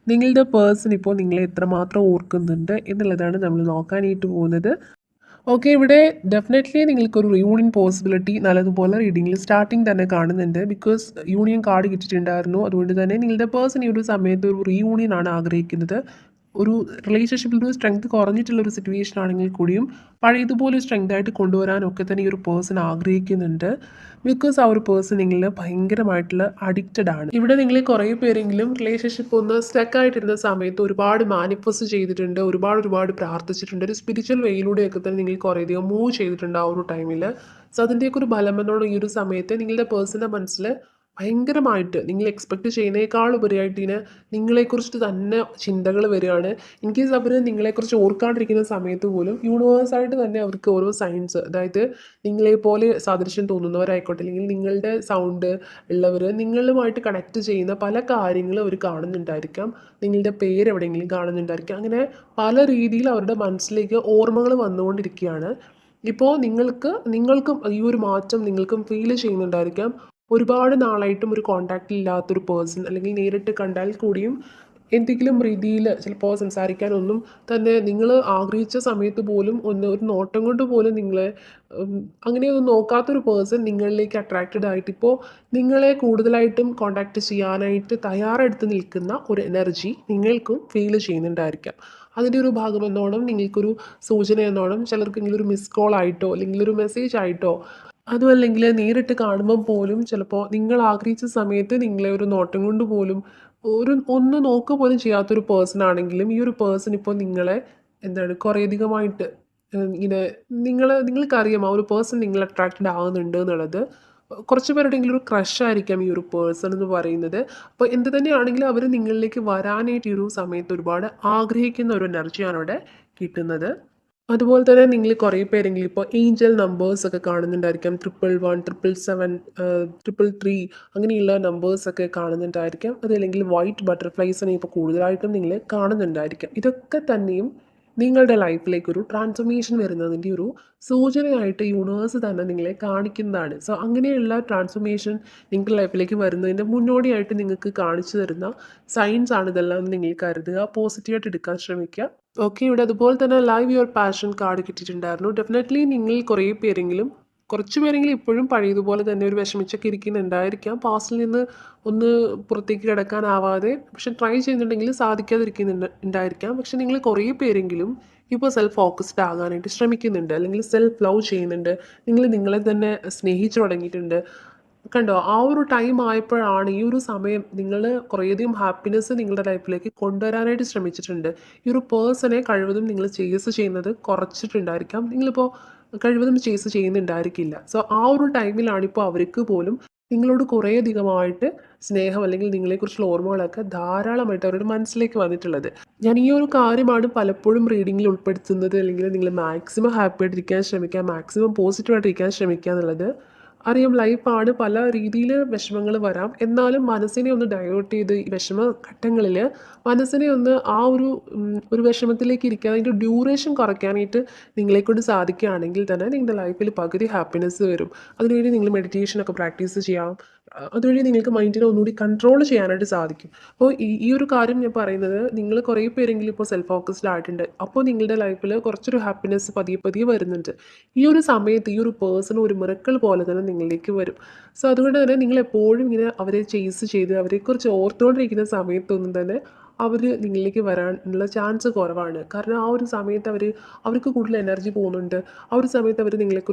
നിങ്ങളുടെ പേഴ്സൺ ഇപ്പോൾ നിങ്ങളെ എത്രമാത്രം ഓർക്കുന്നുണ്ട് എന്നുള്ളതാണ് നമ്മൾ നോക്കാനായിട്ട് പോകുന്നത്. ഓക്കെ, ഇവിടെ ഡെഫിനറ്റ്ലി നിങ്ങൾക്കൊരു റീയൂണിയൻ പോസിബിലിറ്റി നല്ലതുപോലെ റീഡിങ്ങിൽ സ്റ്റാർട്ടിങ് തന്നെ കാണുന്നുണ്ട്. ബിക്കോസ് യൂണിയൻ കാർഡ് കിട്ടിയിട്ടുണ്ടായിരുന്നു. അതുകൊണ്ട് തന്നെ നിങ്ങളുടെ പേഴ്സൺ ഈ ഒരു സമയത്ത് ഒരു റീയൂണിയൻ ആണ് ആഗ്രഹിക്കുന്നത്. ഒരു റിലേഷൻഷിപ്പിൽ ഒരു സ്ട്രെങ്ത് കുറഞ്ഞിട്ടുള്ളൊരു സിറ്റുവേഷൻ ആണെങ്കിൽ കൂടിയും പഴയതുപോലെ സ്ട്രെങ്ത് ആയിട്ട് കൊണ്ടുവരാനൊക്കെ തന്നെ ഈ ഒരു പേഴ്സൺ ആഗ്രഹിക്കുന്നുണ്ട്. ബിക്കോസ് ആ ഒരു പേഴ്സൺ നിങ്ങളിൽ ഭയങ്കരമായിട്ടുള്ള അഡിക്റ്റഡ് ആണ്. ഇവിടെ നിങ്ങൾ കുറേ പേരെങ്കിലും റിലേഷൻഷിപ്പ് ഒന്ന് സ്റ്റക്കായിട്ടിരുന്ന സമയത്ത് ഒരുപാട് മാനിഫെസ്റ്റ് ചെയ്തിട്ടുണ്ട്, ഒരുപാട് പ്രാർത്ഥിച്ചിട്ടുണ്ട്. ഒരു സ്പിരിച്വൽ വേയിലൂടെയൊക്കെ തന്നെ നിങ്ങൾ കുറേയധികം മൂവ് ചെയ്തിട്ടുണ്ട് ആ ഒരു ടൈമിൽ. സോ അതിൻ്റെയൊക്കെ ഒരു ബലം എന്നോണം ഈ ഒരു സമയത്ത് നിങ്ങളുടെ പേഴ്സൻ്റെ മനസ്സിൽ ഭയങ്കരമായിട്ട് നിങ്ങൾ എക്സ്പെക്റ്റ് ചെയ്യുന്നതിനേക്കാൾ ഉപരിയായിട്ട് ഇതിന് നിങ്ങളെക്കുറിച്ചിട്ട് തന്നെ ചിന്തകൾ വരികയാണ്. ഇൻ കേസ് അവർ നിങ്ങളെക്കുറിച്ച് ഓർക്കാണ്ടിരിക്കുന്ന സമയത്ത് പോലും യൂണിവേഴ്സായിട്ട് തന്നെ അവർക്ക് ഓരോ സയൻസ്, അതായത് നിങ്ങളെപ്പോലെ സാദൃശ്യം തോന്നുന്നവരായിക്കോട്ടെ, അല്ലെങ്കിൽ നിങ്ങളുടെ സൗണ്ട് ഉള്ളവർ നിങ്ങളുമായിട്ട് കണക്ട് ചെയ്യുന്ന പല കാര്യങ്ങളും അവർ കാണുന്നുണ്ടായിരിക്കാം. നിങ്ങളുടെ പേര് എവിടെയെങ്കിലും കാണുന്നുണ്ടായിരിക്കാം. അങ്ങനെ പല രീതിയിൽ അവരുടെ മനസ്സിലേക്ക് ഓർമ്മകൾ വന്നുകൊണ്ടിരിക്കുകയാണ്. ഇപ്പോൾ നിങ്ങൾക്കും ഈ ഒരു മാറ്റം നിങ്ങൾക്കും ഫീൽ ചെയ്യുന്നുണ്ടായിരിക്കാം. ഒരുപാട് നാളായിട്ടും ഒരു കോൺടാക്റ്റ് ഇല്ലാത്തൊരു പേഴ്സൺ, അല്ലെങ്കിൽ നേരിട്ട് കണ്ടാൽ കൂടിയും എന്തെങ്കിലും രീതിയിൽ ചിലപ്പോൾ സംസാരിക്കാനൊന്നും തന്നെ നിങ്ങൾ ആഗ്രഹിച്ച സമയത്ത് പോലും ഒരു നോട്ടം കൊണ്ട് പോലും നിങ്ങളെ അങ്ങനെയൊന്നും നോക്കാത്തൊരു പേഴ്സൺ നിങ്ങളിലേക്ക് അട്രാക്റ്റഡ് ആയിട്ട് ഇപ്പോൾ നിങ്ങളെ കൂടുതലായിട്ടും കോൺടാക്റ്റ് ചെയ്യാനായിട്ട് തയ്യാറെടുത്ത് നിൽക്കുന്ന ഒരു എനർജി നിങ്ങൾക്കും ഫീൽ ചെയ്യുന്നുണ്ടായിരിക്കാം. അതിൻ്റെ ഒരു ഭാഗം എന്നോണം നിങ്ങൾക്കൊരു സൂചന എന്നോണം ചിലർക്കെങ്കിലും ഒരു മിസ് കോൾ ആയിട്ടോ അല്ലെങ്കിൽ ഒരു മെസ്സേജ് ആയിട്ടോ, അതുമല്ലെങ്കിൽ നേരിട്ട് കാണുമ്പം പോലും ചിലപ്പോൾ നിങ്ങൾ ആഗ്രഹിച്ച സമയത്ത് നിങ്ങളെ ഒരു നോട്ടം കൊണ്ട് പോലും ഒന്ന് നോക്കുക പോലും ചെയ്യാത്തൊരു പേഴ്സൺ ആണെങ്കിലും ഈ ഒരു പേഴ്സൺ ഇപ്പോൾ നിങ്ങളെ എന്താണ് കുറേയധികമായിട്ട് ഇങ്ങനെ നിങ്ങൾക്കറിയാം ആ ഒരു പേഴ്സൺ നിങ്ങൾ അട്രാക്റ്റഡ് ആകുന്നുണ്ട് എന്നുള്ളത്. കുറച്ച് പേരുടെയെങ്കിലും ഒരു ക്രഷ് ആയിരിക്കാം ഈ ഒരു പേഴ്സൺ എന്ന് പറയുന്നത്. അപ്പോൾ എന്ത് തന്നെയാണെങ്കിലും അവർ നിങ്ങളിലേക്ക് വരാനായിട്ട് ഈ ഒരു സമയത്ത് ഒരുപാട് ആഗ്രഹിക്കുന്ന ഒരു എനർജിയാണ് അവിടെ കിട്ടുന്നത്. അതുപോലെ തന്നെ നിങ്ങൾ കുറേ പേരെങ്കിലും ഇപ്പോൾ ഏഞ്ചൽ നമ്പേഴ്സൊക്കെ കാണുന്നുണ്ടായിരിക്കാം. 111, 777, 333 അങ്ങനെയുള്ള നമ്പേഴ്സൊക്കെ കാണുന്നുണ്ടായിരിക്കാം. അതല്ലെങ്കിൽ വൈറ്റ് ബട്ടർഫ്ലൈസിനെ ഇപ്പോൾ കൂടുതലായിട്ടും നിങ്ങൾ കാണുന്നുണ്ടായിരിക്കാം. ഇതൊക്കെ തന്നെയും നിങ്ങളുടെ ലൈഫിലേക്കൊരു ട്രാൻസ്ഫോർമേഷൻ വരുന്നതിൻ്റെ ഒരു സൂചനയായിട്ട് യൂണിവേഴ്സ് തന്നെ നിങ്ങളെ കാണിക്കുന്നതാണ്. സോ അങ്ങനെയുള്ള ട്രാൻസ്ഫോർമേഷൻ നിങ്ങളുടെ ലൈഫിലേക്ക് വരുന്നതിൻ്റെ മുന്നോടിയായിട്ട് നിങ്ങൾക്ക് കാണിച്ചു തരുന്ന സൈൻസ് ആണ് ഇതെല്ലാം എന്ന് നിങ്ങൾ കരുതുക. പോസിറ്റീവായിട്ട് എടുക്കാൻ ശ്രമിക്കുക. ഓക്കെ, ഇവിടെ അതുപോലെ തന്നെ ലൈവ് യുവർ പാഷൻ കാർഡ് കിട്ടിയിട്ടുണ്ടായിരുന്നു. ഡെഫിനറ്റ്ലി നിങ്ങൾ കുറച്ച് പേരെങ്കിലും ഇപ്പോഴും പഴയതുപോലെ തന്നെ ഒരു വിഷമിച്ചൊക്കെ ഇരിക്കുന്നുണ്ടായിരിക്കാം. പാസ്റ്റിൽ നിന്ന് ഒന്ന് പുറത്തേക്ക് കിടക്കാനാവാതെ പക്ഷെ ട്രൈ ചെയ്യുന്നുണ്ടെങ്കിൽ ഉണ്ടായിരിക്കാം. പക്ഷെ നിങ്ങൾ കുറേ പേരെങ്കിലും ഇപ്പോൾ സെൽഫ് ഫോക്കസ്ഡ് ആകാനായിട്ട് ശ്രമിക്കുന്നുണ്ട്, അല്ലെങ്കിൽ സെൽഫ് ലവ് ചെയ്യുന്നുണ്ട്. നിങ്ങൾ നിങ്ങളെ തന്നെ സ്നേഹിച്ചു തുടങ്ങിയിട്ടുണ്ട്. കണ്ടോ, ആ ഒരു ടൈം ആയപ്പോഴാണ്, ഈ ഒരു സമയം നിങ്ങൾ കുറേയധികം ഹാപ്പിനെസ് നിങ്ങളുടെ ലൈഫിലേക്ക് കൊണ്ടുവരാനായിട്ട് ശ്രമിച്ചിട്ടുണ്ട്. ഈ ഒരു പേഴ്സണെ കഴിവതും നിങ്ങൾ ചേസ് ചെയ്യുന്നത് കുറച്ചിട്ടുണ്ടായിരിക്കാം. നിങ്ങളിപ്പോൾ കഴിവതും ചേസ് ചെയ്യുന്നുണ്ടായിരിക്കില്ല. സോ ആ ഒരു ടൈമിലാണിപ്പോൾ അവർക്ക് പോലും നിങ്ങളോട് കുറേയധികമായിട്ട് സ്നേഹം, അല്ലെങ്കിൽ നിങ്ങളെക്കുറിച്ചുള്ള ഓർമ്മകളൊക്കെ ധാരാളമായിട്ട് അവരുടെ മനസ്സിലേക്ക് വന്നിട്ടുള്ളത്. ഞാൻ ഈ ഒരു കാര്യമാണ് പലപ്പോഴും റീഡിങ്ങിൽ ഉൾപ്പെടുത്തുന്നത്. അല്ലെങ്കിൽ നിങ്ങൾ മാക്സിമം ഹാപ്പി ആയിട്ടിരിക്കാൻ ശ്രമിക്കുക, മാക്സിമം പോസിറ്റീവായിട്ടിരിക്കാൻ ശ്രമിക്കുക എന്നുള്ളത്. അറിയാം, ലൈഫാണ്, പല രീതിയിൽ വിഷമങ്ങൾ വരാം. എന്നാലും മനസ്സിനെ ഒന്ന് ഡൈവേർട്ട് ചെയ്ത് ഈ വിഷമ ഘട്ടങ്ങളിൽ മനസ്സിനെ ഒന്ന് ഒരു വിഷമത്തിലേക്ക് ഇരിക്കാൻ, അതിൻ്റെ ഡ്യൂറേഷൻ കുറയ്ക്കാനായിട്ട് നിങ്ങളെക്കൊണ്ട് സാധിക്കുകയാണെങ്കിൽ തന്നെ നിങ്ങളുടെ ലൈഫിൽ പകുതി ഹാപ്പിനെസ് വരും. അതിനുവേണ്ടി നിങ്ങൾ മെഡിറ്റേഷനൊക്കെ പ്രാക്ടീസ് ചെയ്യാം. അതുവഴി നിങ്ങൾക്ക് മൈൻഡിനെ ഒന്നുകൂടി കൺട്രോൾ ചെയ്യാനായിട്ട് സാധിക്കും. അപ്പോൾ ഈ ഒരു കാര്യം ഞാൻ പറയുന്നത്, നിങ്ങൾ കുറേ പേരെങ്കിലും ഇപ്പോൾ സെൽഫ് ഫോക്കസ്ഡ് ആയിട്ടുണ്ട്. അപ്പോൾ നിങ്ങളുടെ ലൈഫിൽ കുറച്ചൊരു ഹാപ്പിനെസ് പതിയെ വരുന്നുണ്ട്. ഈ ഒരു സമയത്ത് ഈ ഒരു പേഴ്സൺ ഒരു മിറക്കിൾ പോലെ തന്നെ നിങ്ങളിലേക്ക് വരും. സോ അതുകൊണ്ട് തന്നെ നിങ്ങൾ എപ്പോഴും ഇങ്ങനെ അവരെ ചേസ് ചെയ്ത് അവരെക്കുറിച്ച് ഓർത്തുകൊണ്ടിരിക്കുന്ന സമയത്തൊന്നും തന്നെ അവർ നിങ്ങളിലേക്ക് വരാനുള്ള ചാൻസ് കുറവാണ്. കാരണം ആ ഒരു സമയത്ത് അവർക്ക് കൂടുതൽ എനർജി പോകുന്നുണ്ട്. ആ ഒരു സമയത്ത്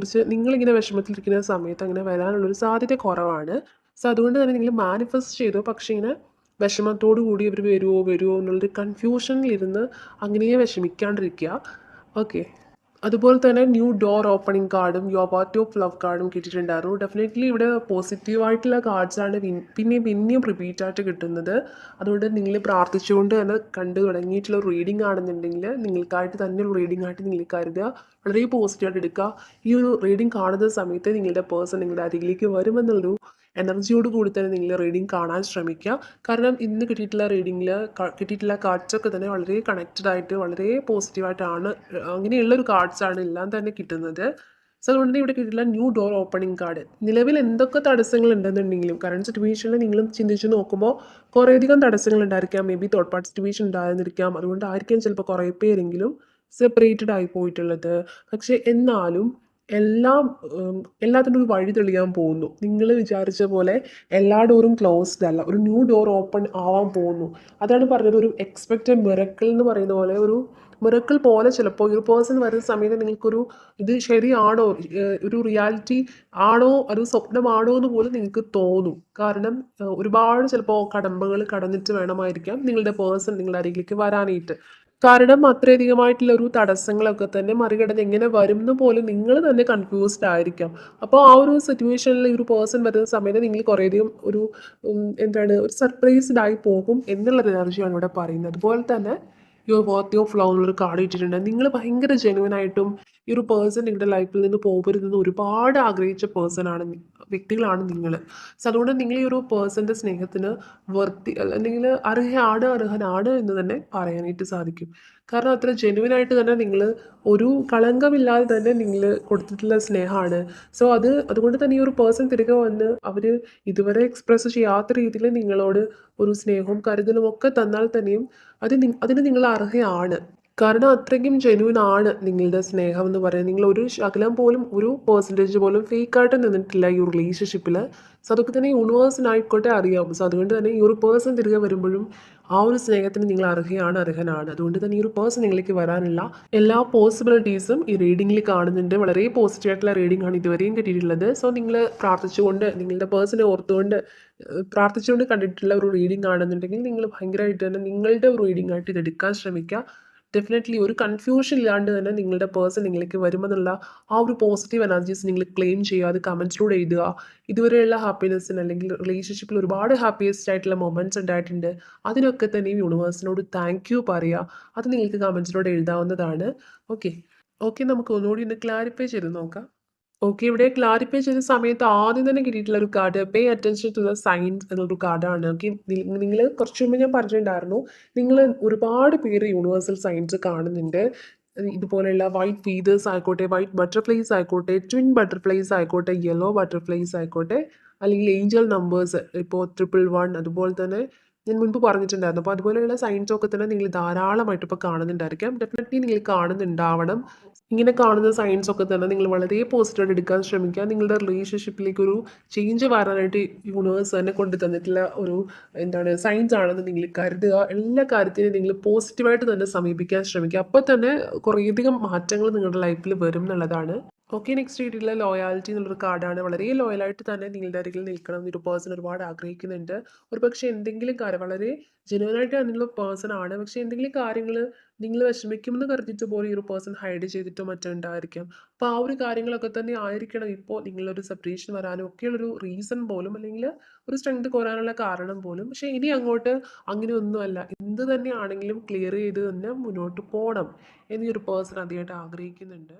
നിങ്ങളിങ്ങനെ വിഷമത്തിലിരിക്കുന്ന സമയത്ത് അങ്ങനെ വരാനുള്ളൊരു സാധ്യത കുറവാണ്. സോ അതുകൊണ്ട് തന്നെ നിങ്ങൾ മാനിഫെസ്റ്റ് ചെയ്തു, പക്ഷേ ഇങ്ങനെ വിഷമത്തോടു കൂടി അവർ വരുമോ എന്നുള്ളൊരു കൺഫ്യൂഷനിലിരുന്ന് അങ്ങനെ വിഷമിക്കാണ്ടിരിക്കുക. ഓക്കെ, അതുപോലെ തന്നെ ന്യൂ ഡോർ ഓപ്പണിംഗ് കാർഡും യോബാർട്ടി ഓഫ് ലവ് കാർഡും കിട്ടിയിട്ടുണ്ടായിരുന്നു. ഡെഫിനറ്റ്ലി ഇവിടെ പോസിറ്റീവായിട്ടുള്ള കാർഡ്സാണ് പിന്നെയും റിപ്പീറ്റായിട്ട് കിട്ടുന്നത്. അതുകൊണ്ട് നിങ്ങൾ പ്രാർത്ഥിച്ചുകൊണ്ട് തന്നെ കണ്ടു തുടങ്ങിയിട്ടുള്ള റീഡിംഗ് ആണെന്നുണ്ടെങ്കിൽ നിങ്ങൾക്കായിട്ട് തന്നെ ഒരു റീഡിംഗ് ആയിട്ട് നിങ്ങൾ കരുതുക. വളരെ പോസിറ്റീവായിട്ട് എടുക്കുക. ഈ ഒരു റീഡിംഗ് കാണുന്ന സമയത്ത് നിങ്ങളുടെ പേഴ്സൺ നിങ്ങളുടെ അരികിലേക്ക് വരുമെന്നുള്ളൊരു എനർജിയോട് കൂടി തന്നെ നിങ്ങൾ റീഡിംഗ് കാണാൻ ശ്രമിക്കുക. കാരണം ഇന്ന് കിട്ടിയിട്ടുള്ള കാർഡ്സൊക്കെ തന്നെ വളരെ കണക്റ്റഡ് ആയിട്ട് വളരെ പോസിറ്റീവായിട്ടാണ്, അങ്ങനെയുള്ളൊരു കാർഡ്സാണ് എല്ലാം തന്നെ കിട്ടുന്നത്. സോ അതുകൊണ്ട് തന്നെ ഇവിടെ കിട്ടിയിട്ടുള്ള ന്യൂ ഡോർ ഓപ്പണിംഗ് കാർഡ്. നിലവിൽ എന്തൊക്കെ തടസ്സങ്ങൾ ഉണ്ടെന്നുണ്ടെങ്കിലും കറണ്ട് സിറ്റുവേഷനിൽ നിങ്ങളും ചിന്തിച്ച് നോക്കുമ്പോൾ കുറേയധികം തടസ്സങ്ങൾ ഉണ്ടായിരിക്കാം. May be third party situation ഉണ്ടായിരുന്നിരിക്കാം. അതുകൊണ്ടായിരിക്കാം ചിലപ്പോൾ കുറേ പേരെങ്കിലും സെപ്പറേറ്റഡ് ആയി പോയിട്ടുള്ളത്. പക്ഷേ എന്നാലും എല്ലാം എല്ലാത്തിനും ഒരു വഴി തെളിയാൻ പോകുന്നു. നിങ്ങൾ വിചാരിച്ച പോലെ എല്ലാ ഡോറും ക്ലോസ്ഡ് അല്ല. ഒരു ന്യൂ ഡോർ ഓപ്പൺ ആവാൻ പോകുന്നു. അതാണ് പറഞ്ഞത്, ഒരു എക്സ്പെക്റ്റഡ് മിറക്കിൾ എന്ന് പറയുന്ന പോലെ ഒരു മിറക്കിൾ പോലെ ചിലപ്പോൾ ഒരു പേഴ്സൺ വരുന്ന സമയത്ത് നിങ്ങൾക്കൊരു ഇത് ശരിയാണോ, ഒരു റിയാലിറ്റി ആണോ, അത് സ്വപ്നമാണോ എന്ന് പോലും നിങ്ങൾക്ക് തോന്നും. കാരണം ഒരുപാട് ചിലപ്പോൾ കടമ്പകൾ കടന്നിട്ട് വേണമായിരിക്കാം നിങ്ങളുടെ പേഴ്സൺ നിങ്ങളുടെ അരികിലേക്ക് വരാനായിട്ട്. കാരണം അത്രയധികമായിട്ടുള്ള ഒരു തടസ്സങ്ങളൊക്കെ തന്നെ മറികടന്ന് എങ്ങനെ വരും എന്ന് പോലും നിങ്ങൾ തന്നെ കൺഫ്യൂസ്ഡ് ആയിരിക്കാം. അപ്പോൾ ആ ഒരു സിറ്റുവേഷനിൽ ഒരു പേഴ്സൺ വരുന്ന സമയത്ത് നിങ്ങൾ കുറേയധികം ഒരു എന്താണ് ഒരു സർപ്രൈസ്ഡ് ആയി പോകും എന്നുള്ളൊരു എനർജിയാണ് ഇവിടെ പറയുന്നത്. അതുപോലെ തന്നെ യുവർ വർത്ത് യുവർ ഫ്ലോ എന്നുള്ളൊരു കാർഡ് ഇട്ടിട്ടുണ്ട്. നിങ്ങൾ ഭയങ്കര ജെന്യുവൻ ആയിട്ടും ഈ ഒരു പേഴ്സൺ നിങ്ങളുടെ ലൈഫിൽ നിന്ന് പോകരുതെന്ന് ഒരുപാട് ആഗ്രഹിച്ച പേഴ്സണാണ്, വ്യക്തികളാണ് നിങ്ങൾ. സോ അതുകൊണ്ട് നിങ്ങൾ ഈ ഒരു പേഴ്സൻ്റെ സ്നേഹത്തിന് വർത്തി അല്ലെങ്കിൽ അർഹനാണ് എന്ന് തന്നെ പറയാനായിട്ട് സാധിക്കും. കാരണം അത്ര ജെന്യുവൻ ആയിട്ട് തന്നെ നിങ്ങൾ ഒരു കളങ്കമില്ലാതെ തന്നെ നിങ്ങൾ കൊടുത്തിട്ടുള്ള സ്നേഹമാണ്. സോ അതുകൊണ്ട് തന്നെ ഈ ഒരു പേഴ്സൺ തിരികെ വന്ന് അവർ ഇതുവരെ എക്സ്പ്രസ് ചെയ്യാത്ത രീതിയിൽ നിങ്ങളോട് ഒരു സ്നേഹവും കരുതലും ഒക്കെ തന്നാൽ തന്നെയും അതിന് നിങ്ങൾ അർഹയാണ്. കാരണം അത്രയ്ക്കും ജെന്യുവൻ ആണ് നിങ്ങളുടെ സ്നേഹം എന്ന് പറയുന്നത്. നിങ്ങൾ ഒരു ശകലം പോലും ഒരു പെർസെൻറ്റേജ് പോലും ഫേക്കായിട്ട് നിന്നിട്ടില്ല ഈ ഒരു റിലേഷൻഷിപ്പിൽ. സോ അതൊക്കെ തന്നെ യൂണിവേഴ്സിനായിക്കോട്ടെ അറിയാം. സോ അതുകൊണ്ട് തന്നെ ഈ ഒരു പേഴ്സൺ തിരികെ വരുമ്പോഴും ആ ഒരു സ്നേഹത്തിന് നിങ്ങൾ അർഹനാണ്. അതുകൊണ്ട് തന്നെ ഈ ഒരു പേഴ്സൺ നിങ്ങളിലേക്ക് വരാനുള്ള എല്ലാ പോസിബിലിറ്റീസും ഈ റീഡിങ്ങിൽ കാണുന്നുണ്ട്. വളരെ പോസിറ്റീവ് ആയിട്ടുള്ള റീഡിംഗ് ആണ് ഇതുവരെയും കിട്ടിയിട്ടുള്ളത്. സോ നിങ്ങൾ പ്രാർത്ഥിച്ചുകൊണ്ട് നിങ്ങളുടെ പേഴ്സണെ ഓർത്തുകൊണ്ട് പ്രാർത്ഥിച്ചുകൊണ്ട് കണ്ടിട്ടുള്ള ഒരു റീഡിംഗ് ആണെന്നുണ്ടെങ്കിൽ നിങ്ങൾ ഭയങ്കരമായിട്ട് തന്നെ നിങ്ങളുടെ ഒരു റീഡിംഗ് ആയിട്ട് ഇത് എടുക്കാൻ ശ്രമിക്കുക. ഡെഫിനറ്റ്ലി ഒരു കൺഫ്യൂഷൻ ഇല്ലാണ്ട് തന്നെ നിങ്ങളുടെ പേഴ്സൺ നിങ്ങളിലേക്ക് വരുമെന്നുള്ള ആ ഒരു പോസിറ്റീവ് എനർജീസ് നിങ്ങൾ ക്ലെയിം ചെയ്യുക, അത് കമൻസിലൂടെ എഴുതുക. ഇതുവരെയുള്ള ഹാപ്പിനെസ്സിന് അല്ലെങ്കിൽ റിലേഷൻഷിപ്പിൽ ഒരുപാട് ഹാപ്പിയസ്റ്റ് ആയിട്ടുള്ള മൊമെൻറ്റ്സ് ഉണ്ടായിട്ടുണ്ട്, അതിനൊക്കെ തന്നെ യൂണിവേഴ്സിനോട് താങ്ക് യു പറയുക. അത് നിങ്ങൾക്ക് കമൻസിലൂടെ എഴുതാവുന്നതാണ്. ഓക്കെ ഓക്കെ നമുക്ക് ഒന്നുകൂടി ഒന്ന് ക്ലാരിഫൈ ചെയ്ത് നോക്കാം. ഓക്കെ, ഇവിടെ ക്ലാരിഫൈ ചെയ്ത സമയത്ത് ആദ്യം തന്നെ കിട്ടിയിട്ടുള്ള ഒരു card pay attention to the signs എന്നൊരു കാർഡാണ്. ഓക്കെ, നിങ്ങൾ കുറച്ച് മുമ്പ് ഞാൻ പറഞ്ഞിട്ടുണ്ടായിരുന്നു, നിങ്ങൾ ഒരുപാട് പേര് യൂണിവേഴ്സൽ സയൻസ് കാണുന്നുണ്ട്. ഇതുപോലെയുള്ള വൈറ്റ് ഫീതേഴ്സ് ആയിക്കോട്ടെ, വൈറ്റ് ബട്ടർഫ്ലൈസ് ആയിക്കോട്ടെ, ട്വിൻ ബട്ടർഫ്ലൈസ് ആയിക്കോട്ടെ, യെല്ലോ ബട്ടർഫ്ലൈസ് ആയിക്കോട്ടെ, അല്ലെങ്കിൽ ഏഞ്ചൽ നമ്പേഴ്സ് ഇപ്പോൾ 111, അതുപോലെ തന്നെ ഞാൻ മുൻപ് പറഞ്ഞിട്ടുണ്ടായിരുന്നു. അപ്പോൾ അതുപോലെയുള്ള സയൻസ് ഒക്കെ തന്നെ നിങ്ങൾ ധാരാളമായിട്ട് ഇപ്പോൾ കാണുന്നുണ്ടായിരിക്കാം. ഡെഫിനറ്റ്ലി നിങ്ങൾ കാണുന്നുണ്ടാവണം. ഇങ്ങനെ കാണുന്ന സയൻസ് ഒക്കെ തന്നെ നിങ്ങൾ വളരെ പോസിറ്റീവായിട്ട് എടുക്കാൻ ശ്രമിക്കുക. നിങ്ങളുടെ റിലേഷൻഷിപ്പിലേക്ക് ഒരു ചേഞ്ച് വരാനായിട്ട് യൂണിവേഴ്സ് തന്നെ കൊണ്ടു തന്നിട്ടുള്ള ഒരു സയൻസ് ആണെന്ന് നിങ്ങൾ കരുതുക. എല്ലാ കാര്യത്തിനും നിങ്ങൾ പോസിറ്റീവായിട്ട് തന്നെ സമീപിക്കാൻ ശ്രമിക്കുക. അപ്പോൾ തന്നെ കുറേയധികം മാറ്റങ്ങൾ നിങ്ങളുടെ ലൈഫിൽ വരും എന്നുള്ളതാണ്. ഓക്കെ, നെക്സ്റ്റ് കിട്ടിയിട്ടുള്ള ലോയാലിറ്റി എന്നുള്ളൊരു കാർഡാണ്. വളരെ ലോയലായിട്ട് തന്നെ നിങ്ങളുടെ അരികിൽ നിൽക്കണം എന്നൊരു പേഴ്സൺ ഒരുപാട് ആഗ്രഹിക്കുന്നുണ്ട്. ഒരു പക്ഷേ എന്തെങ്കിലും കാര്യം വളരെ ജെനുവനായിട്ട് അതിനുള്ള പേഴ്സൺ ആണ്, പക്ഷേ എന്തെങ്കിലും കാര്യങ്ങൾ നിങ്ങൾ വിഷമിക്കുമെന്ന് കരുതിയിട്ട് പോലും ഈ ഒരു പേഴ്സൺ ഹൈഡ് ചെയ്തിട്ടോ മറ്റോ ഉണ്ടായിരിക്കാം. അപ്പോൾ ആ ഒരു കാര്യങ്ങളൊക്കെ തന്നെ ആയിരിക്കണം ഇപ്പോൾ നിങ്ങളൊരു സെപ്പറേഷൻ വരാനും ഒക്കെയുള്ളൊരു റീസൺ പോലും, അല്ലെങ്കിൽ ഒരു സ്ട്രെങ്ത് കുറയാനുള്ള കാരണം പോലും. പക്ഷേ ഇനി അങ്ങോട്ട് അങ്ങനെയൊന്നുമല്ല, എന്ത് തന്നെയാണെങ്കിലും ക്ലിയർ ചെയ്ത് തന്നെ മുന്നോട്ട് പോകണം എന്നീ ഒരു പേഴ്സൺ അധികമായിട്ട് ആഗ്രഹിക്കുന്നുണ്ട്.